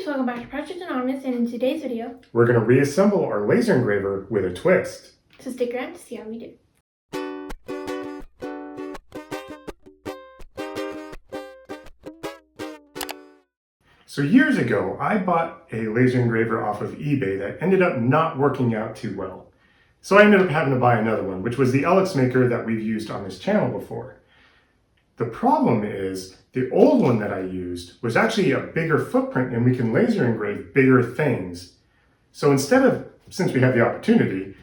guys, welcome back to Project Anonymous, and in today's video, we're going to reassemble our laser engraver with a twist. So stick around to see how we do. So years ago, I bought a laser engraver off of eBay that ended up not working out too well. So I ended up having to buy another one, which was the Eleksmaker that we've used on this channel before. The problem is, the old one that I used was actually a bigger footprint and we can laser engrave bigger things. So instead of, since we have the opportunity,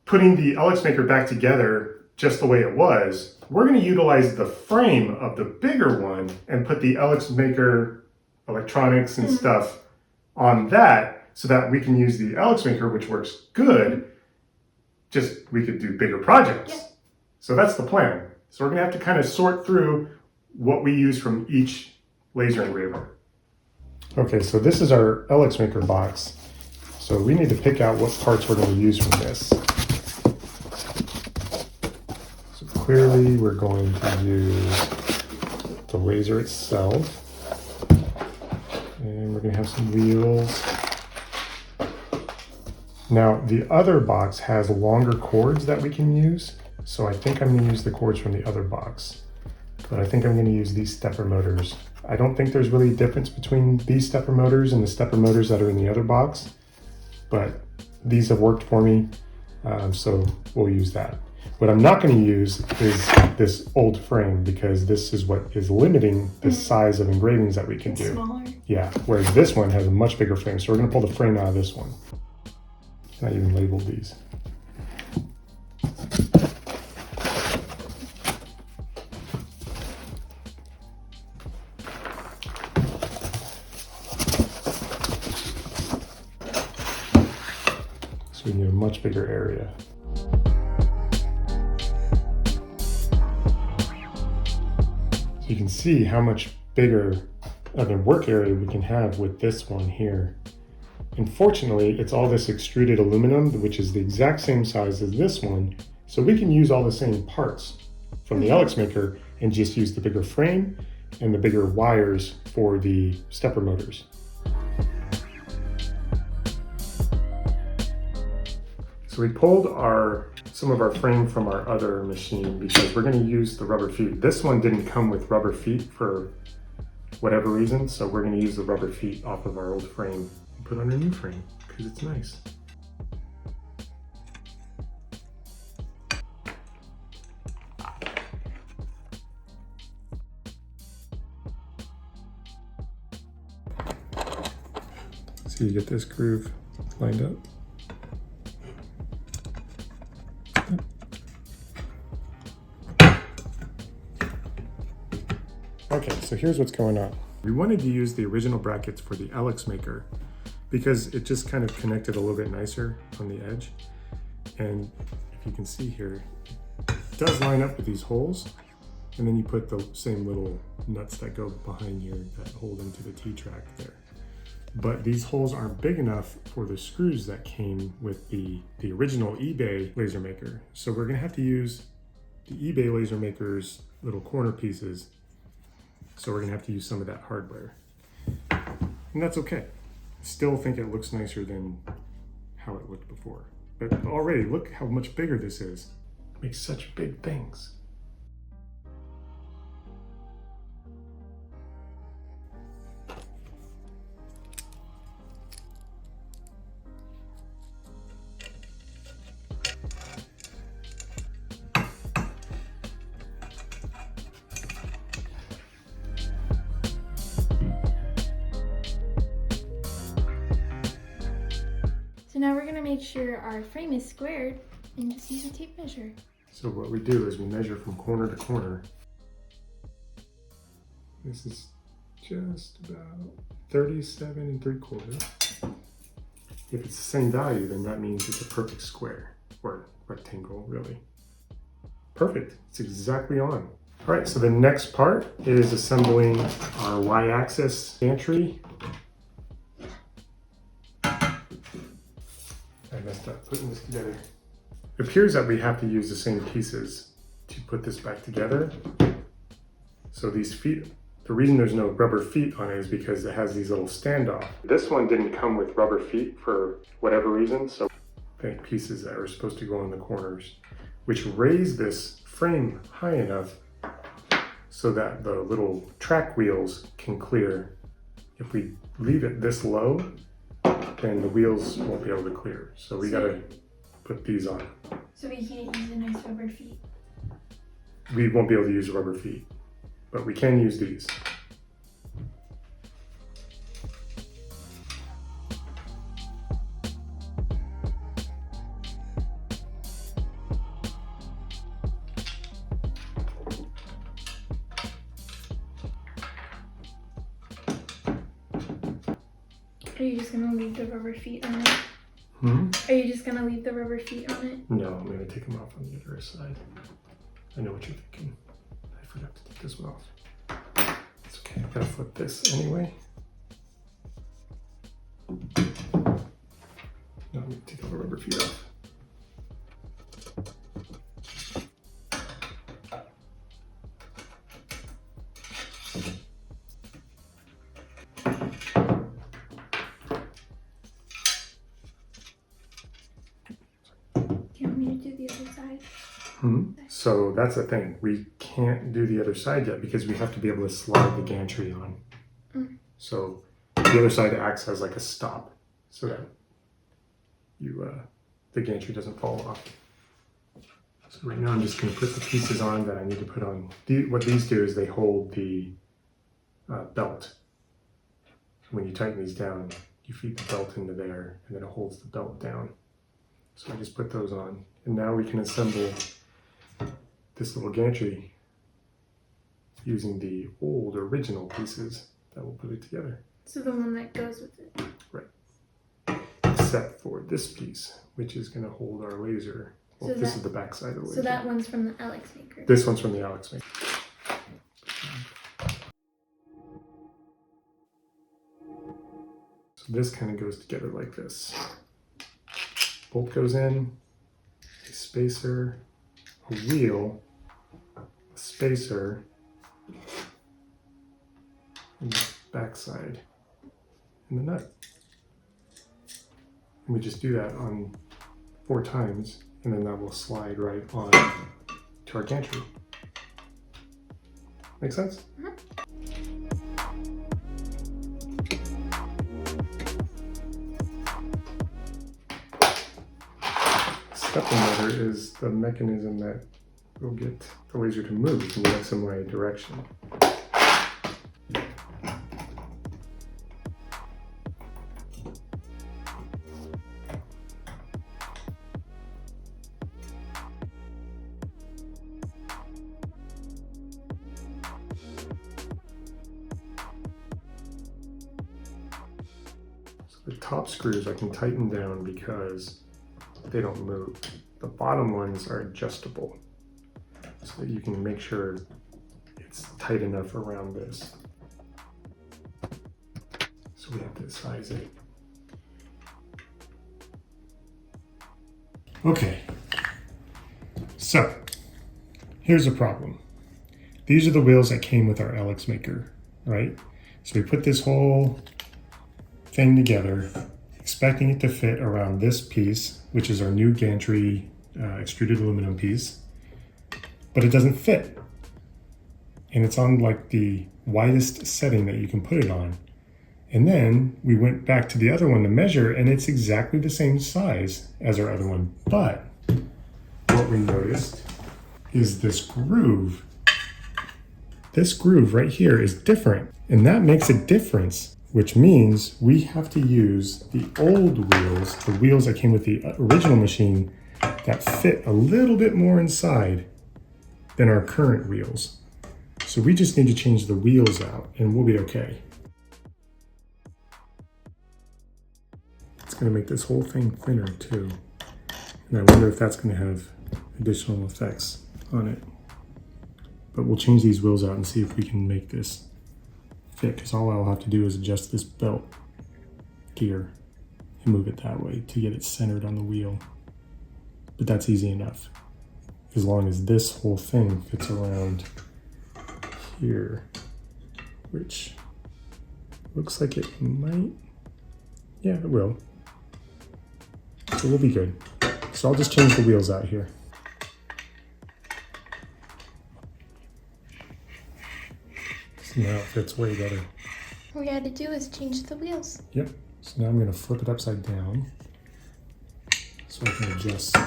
putting the Eleksmaker back together just the way it was, we're going to utilize the frame of the bigger one and put the Eleksmaker electronics and stuff on that so that we can use the Eleksmaker, which works good, just we could do bigger projects. Yeah. So that's the plan. So we're going to have to kind of sort through what we use from each laser engraver. Okay, so this is our Eleksmaker box. So we need to pick out what parts we're going to use from this. So clearly we're going to use the laser itself. And we're going to have some wheels. Now the other box has longer cords that we can use. So I think I'm going to use the cords from the other box. But I think I'm going to use these stepper motors. I don't think there's really a difference between these stepper motors and the stepper motors that are in the other box. But these have worked for me, so we'll use that. What I'm not going to use is this old frame because this is what is limiting the size of engravings that we can do. Smaller. Yeah, whereas this one has a much bigger frame. So we're going to pull the frame out of this one. And I even labeled these. So we need a much bigger area. So you can see how much bigger of a work area we can have with this one here. Unfortunately, it's all this extruded aluminum, which is the exact same size as this one. So we can use all the same parts from the Eleksmaker and just use the bigger frame and the bigger wires for the stepper motors. So we pulled some of our frame from our other machine because we're going to use the rubber feet. This one didn't come with rubber feet for whatever reason, so we're going to use the rubber feet off of our old frame and put on a new frame because it's nice. So you get this groove lined up. Okay, so here's what's going on. We wanted to use the original brackets for the Eleksmaker because it just kind of connected a little bit nicer on the edge. And if you can see here, it does line up with these holes. And then you put the same little nuts that go behind here that hold into the T-track there. But these holes aren't big enough for the screws that came with the original eBay Lasermaker. So we're gonna have to use the eBay Lasermaker's little corner pieces. So we're gonna have to use some of that hardware. And that's okay. Still think it looks nicer than how it looked before. But already, look how much bigger this is. It makes such big things. So now we're going to make sure our frame is squared and just use a tape measure. So what we do is we measure from corner to corner. This is just about 37 3/4. If it's the same value, then that means it's a perfect square, or rectangle, really. Perfect, it's exactly on. All right, so the next part is assembling our Y-axis gantry. I messed up putting this together. It appears that we have to use the same pieces to put this back together. So these feet The reason there's no rubber feet on it is because it has these little standoff. This one didn't come with rubber feet for whatever reason, so I think pieces that are supposed to go in the corners, which raise this frame high enough so that the little track wheels can clear. If we leave it this low, then the wheels won't be able to clear. So we gotta put these on. So we can't use the nice rubber feet. We won't be able to use rubber feet, but we can use these. Are you just gonna leave the rubber feet on it? Are you just gonna leave the rubber feet on it? No, I'm gonna take them off on the other side. I know what you're thinking. I forgot to take this one off. It's okay, I gotta flip this anyway. Now I'm gonna take all the rubber feet off. So that's the thing. We can't do the other side yet because we have to be able to slide the gantry on. So the other side acts as like a stop so that the gantry doesn't fall off. So right now I'm just going to put the pieces on that I need to put on. What these do is they hold the belt. When you tighten these down, you feed the belt into there and then it holds the belt down. So I just put those on. And now we can assemble this little gantry using the old original pieces that will put it together. So the one that goes with it. Right. Except for this piece, which is going to hold our laser. Well, so this is the back side of the laser. So that one's from the Eleksmaker. This one's from the Eleksmaker. So this kind of goes together like this. Bolt goes in, a spacer, a wheel, a spacer, and the backside, and the nut. And we just do that on 4 times, and then that will slide right on to our gantry. Make sense? Stepping motor is the mechanism that will get the laser to move in the XY direction. So the top screws I can tighten down because they don't move. The bottom ones are adjustable so that you can make sure it's tight enough around this. So we have to size it. Okay, so here's the problem. These are the wheels that came with our Eleksmaker, right? So we put this whole thing together, expecting it to fit around this piece, which is our new gantry extruded aluminum piece, but it doesn't fit. And it's on like the widest setting that you can put it on. And then we went back to the other one to measure, and it's exactly the same size as our other one. But what we noticed is this groove. This groove right here is different, and that makes a difference, which means we have to use the old wheels, the wheels that came with the original machine, that fit a little bit more inside than our current wheels. So we just need to change the wheels out and we'll be okay. It's going to make this whole thing thinner too. And I wonder if that's going to have additional effects on it. But we'll change these wheels out and see if we can make this fit, because all I'll have to do is adjust this belt gear and move it that way to get it centered on the wheel. But that's easy enough, as long as this whole thing fits around here. which looks like it might, yeah, it will. So we'll be good. So I'll just change the wheels out here. So now it fits way better. All we had to do is change the wheels. Yep. So now I'm going to flip it upside down so I can adjust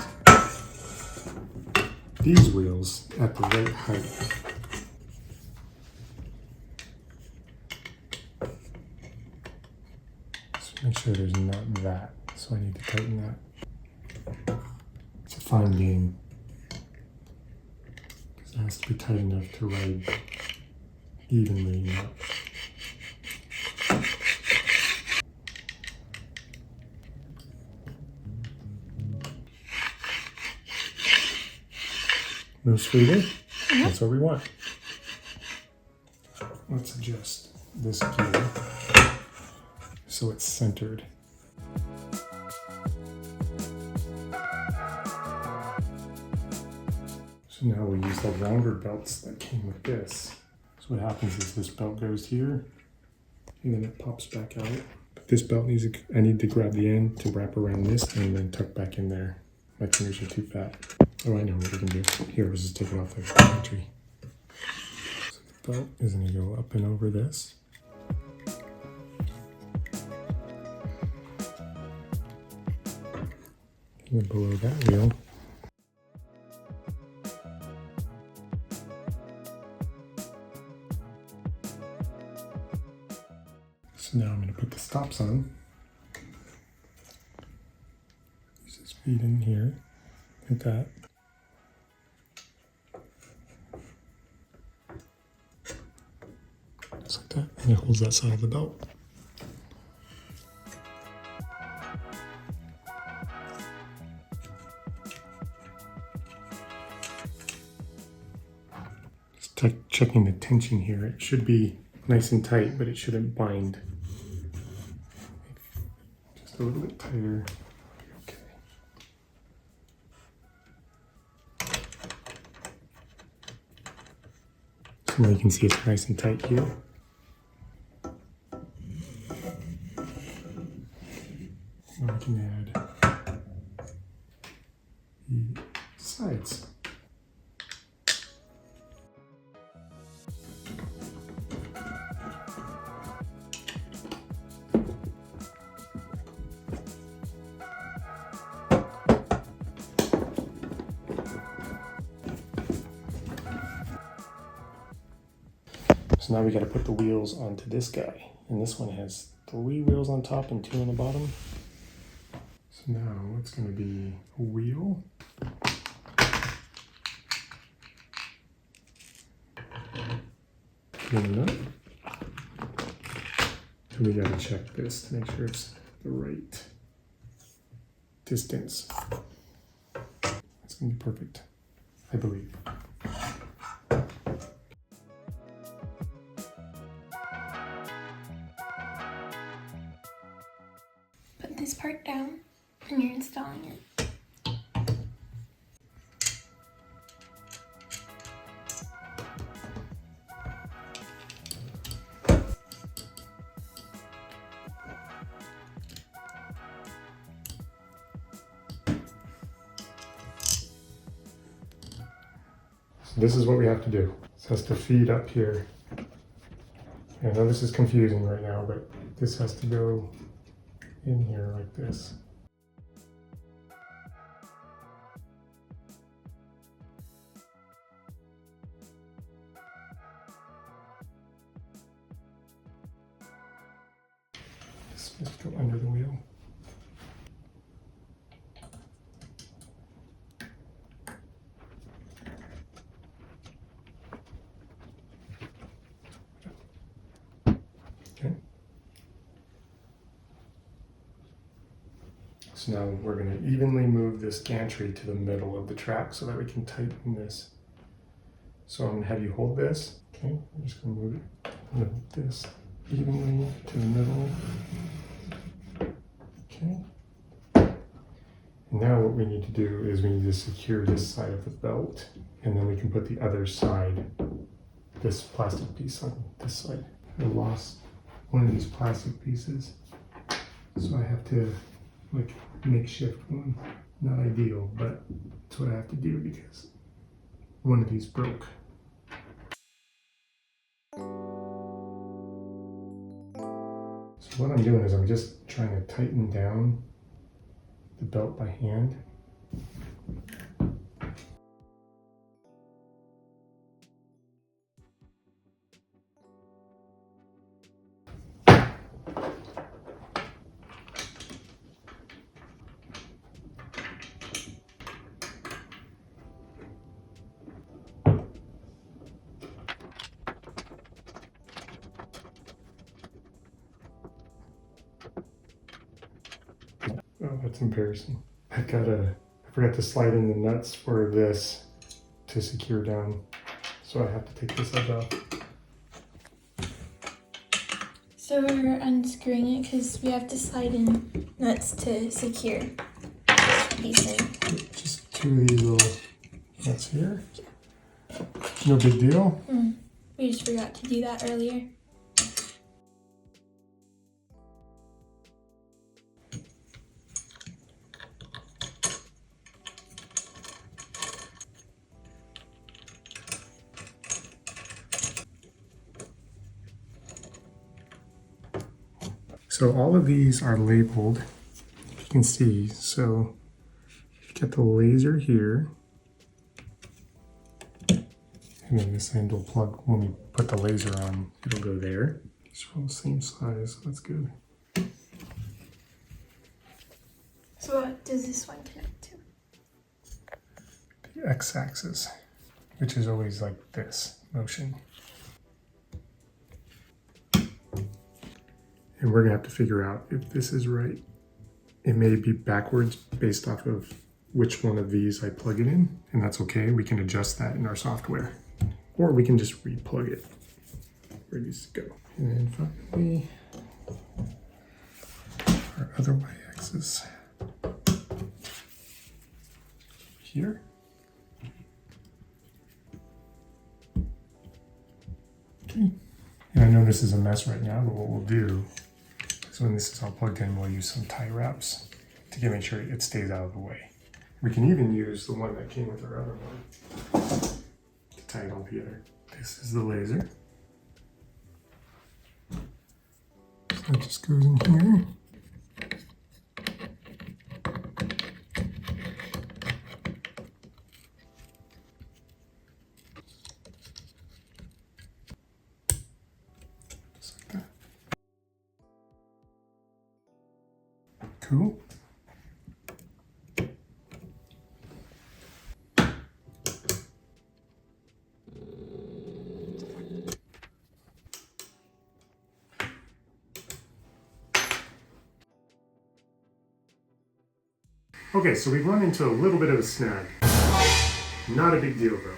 these wheels at the right height. So make sure there's not that. So I need to tighten that. It's a fine game. Because it has to be tight enough to ride evenly, not. No sweeter? That's what we want. Let's adjust this gear so it's centered. So now we use the longer belts that came with this. So what happens is this belt goes here and then it pops back out. But this belt needs to, I need to grab the end to wrap around this and then tuck back in there. My fingers are too fat. Oh, I know what we can do. Here, let's just take it off the gantry. So the belt is going to go up and over this. And below that wheel. So now I'm going to put the stops on. Use this feed in here, like that. Just like that, and it holds that side of the belt. Just checking the tension here. It should be nice and tight, but it shouldn't bind. Just a little bit tighter. Okay. So now you can see it's nice and tight here. Now we can add the sides. So now we got to put the wheels onto this guy. And this one has 3 wheels on top and 2 on the bottom. So now it's going to be a wheel. And we got to check this to make sure it's the right distance. It's going to be perfect, I believe. Put this part down and you're installing it. So this is what we have to do. This has to feed up here. I know this is confusing right now, but this has to go in here like this. This must go under the wheel. Okay. So now we're going to evenly move this gantry to the middle of the track so that we can tighten this. So I'm going to have you hold this. Okay, I'm just going to move it. Move this evenly to the middle. Okay. And now what we need to do is we need to secure this side of the belt, and then we can put the other side, this plastic piece, on this side. I lost one of these plastic pieces. So I have to like makeshift one. Not ideal, but that's what I have to do because one of these broke. So what I'm doing is I'm just trying to tighten down the belt by hand. Oh, that's embarrassing. I forgot to slide in the nuts for this to secure down. So I have to take this edge off. So we're unscrewing it because we have to slide in nuts to secure this piece in. Just two of these little nuts here. No big deal. We just forgot to do that earlier. So all of these are labeled, if you can see. So you get the laser here. And then this end will plug, when we put the laser on, it'll go there. It's all the same size, so that's good. So what does this one connect to? The x-axis, which is always like this motion. And we're gonna have to figure out if this is right. It may be backwards based off of which one of these I plug it in, and that's okay. We can adjust that in our software. Or we can just re-plug it. Where does it go? And then finally, our other y-axis here. Okay. And I know this is a mess right now, but what we'll do is when this is all plugged in, we'll use some tie wraps to make sure it stays out of the way. We can even use the one that came with our other one to tie it all together. This is the laser. So it just goes in here. Just like that. Cool. Okay, so we've run into a little bit of a snag. Not a big deal though.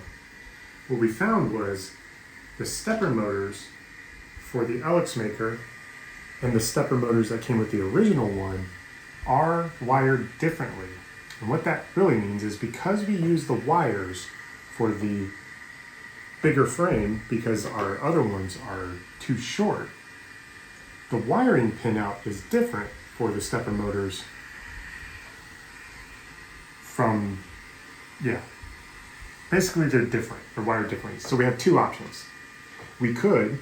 What we found was the stepper motors for the Eleksmaker and the stepper motors that came with the original one are wired differently. And what that really means is because we use the wires for the bigger frame because our other ones are too short, the wiring pinout is different for the stepper motors from, basically they're different, they're wired differently. So we have two options. We could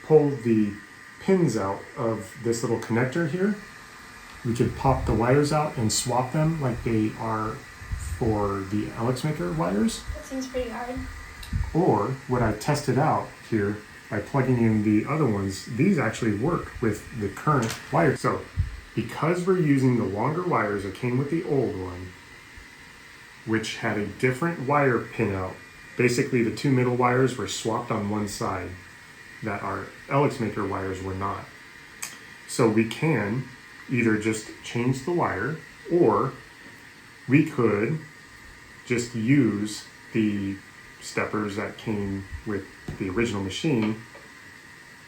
pull the pins out of this little connector here. We could pop the wires out and swap them like they are for the Eleksmaker wires. That seems pretty hard. Or what I tested out here by plugging in the other ones, these actually work with the current wire. So because we're using the longer wires that came with the old one, which had a different wire pinout. Basically, the two middle wires were swapped on one side that our Eleksmaker wires were not. So we can either just change the wire, or we could just use the steppers that came with the original machine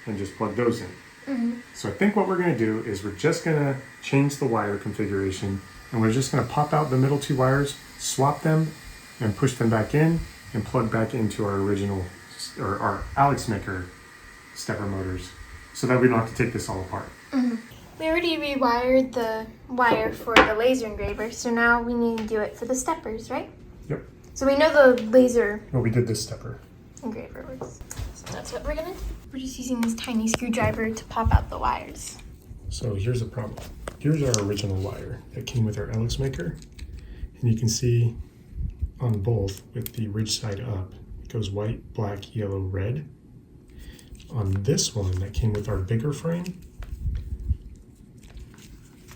and just plug those in. Mm-hmm. So I think what we're going to do is we're just going to change the wire configuration, and we're just going to pop out the middle two wires, swap them, and push them back in, and plug back into our original, or our Eleksmaker stepper motors so that we don't have to take this all apart. We already rewired the wire for the laser engraver, so now we need to do it for the steppers, right? Yep. So we know the laser Well, we did this stepper. engraver works. So that's what we're gonna do. We're just using this tiny screwdriver to pop out the wires. So here's the problem. Here's our original wire that came with our Eleksmaker. And you can see on both with the ridge side up, it goes white, black, yellow, red. On this one that came with our bigger frame,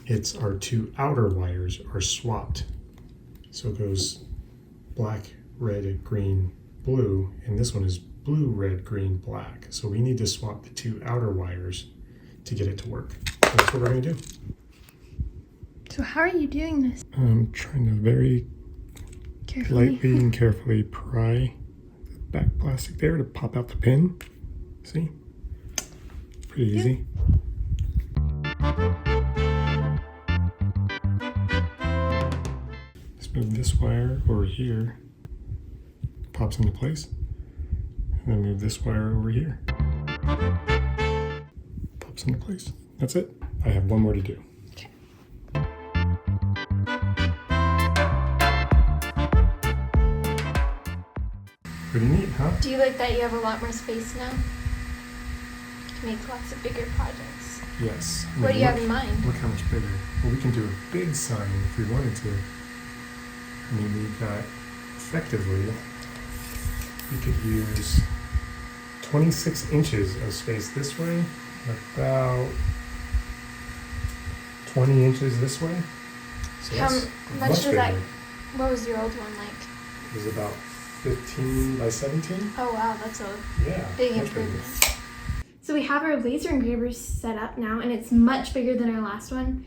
it's our two outer wires are swapped. So it goes black, red, green, blue, and this one is blue, red, green, black. So we need to swap the two outer wires to get it to work. That's what we're gonna do. So how are you doing this? I'm trying to very Carefully. lightly and carefully pry the back plastic there to pop out the pin. See? Pretty easy. Let's move this wire over here. Pops into place. And then move this wire over here. Pops into place. That's it. I have one more to do. Okay. Pretty neat, huh? Do you like that you have a lot more space now? You can make lots of bigger projects. Yes. I What do mean, you have in mind? Look how much bigger. Well, we can do a big sign if we wanted to. I mean, we've got, effectively, we could use 26 inches of space this way, about 20 inches this way. So How that's much much was bigger. that? What was your old one like? It was about 15 by 17. Oh wow, that's a Yeah. big much improvement. bigger. So we have our laser engraver set up now, and it's much bigger than our last one.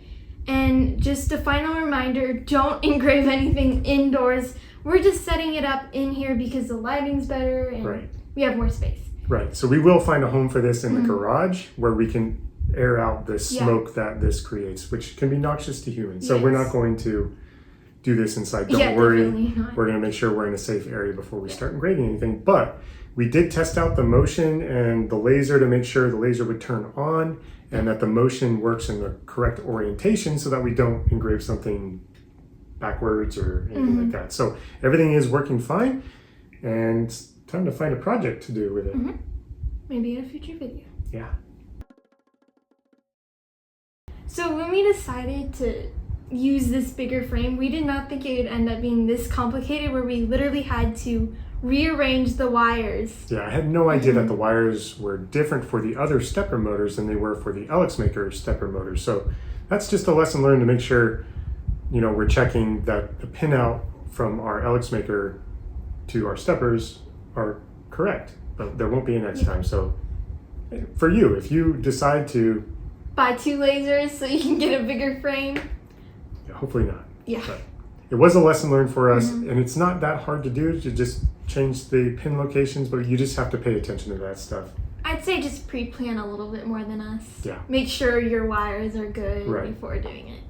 And just a final reminder, don't engrave anything indoors. We're just setting it up in here because the lighting's better and Right. we have more space. Right. So we will find a home for this in the garage where we can air out the smoke that this creates, which can be noxious to humans. So we're Yes. not going to do this inside. Don't Yeah, worry. definitely not. We're going to make sure we're in a safe area before we start engraving anything. But we did test out the motion and the laser to make sure the laser would turn on and that the motion works in the correct orientation so that we don't engrave something backwards or anything like that. So everything is working fine, and it's time to find a project to do with it. Maybe in a future video. Yeah. So when we decided to use this bigger frame, we did not think it would end up being this complicated where we literally had to rearrange the wires. Yeah, I had no idea that the wires were different for the other stepper motors than they were for the Eleksmaker stepper motors. So that's just a lesson learned to make sure, you know, we're checking that the pin out from our Eleksmaker to our steppers are correct. But there won't be a next time. So for you, if you decide to... Buy two lasers so you can get a bigger frame. Hopefully not. Yeah. But it was a lesson learned for us, and it's not that hard to do. To just change the pin locations, but you just have to pay attention to that stuff. I'd say just pre-plan a little bit more than us. Yeah. Make sure your wires are good Right. before doing it.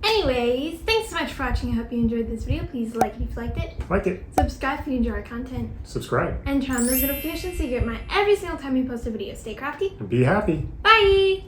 Anyways, thanks so much for watching. I hope you enjoyed this video. Please like it if you liked it. Like it, Subscribe if you enjoy our content. subscribe, And turn on those notifications so you get my every single time we post a video. Stay crafty. and be happy. Bye!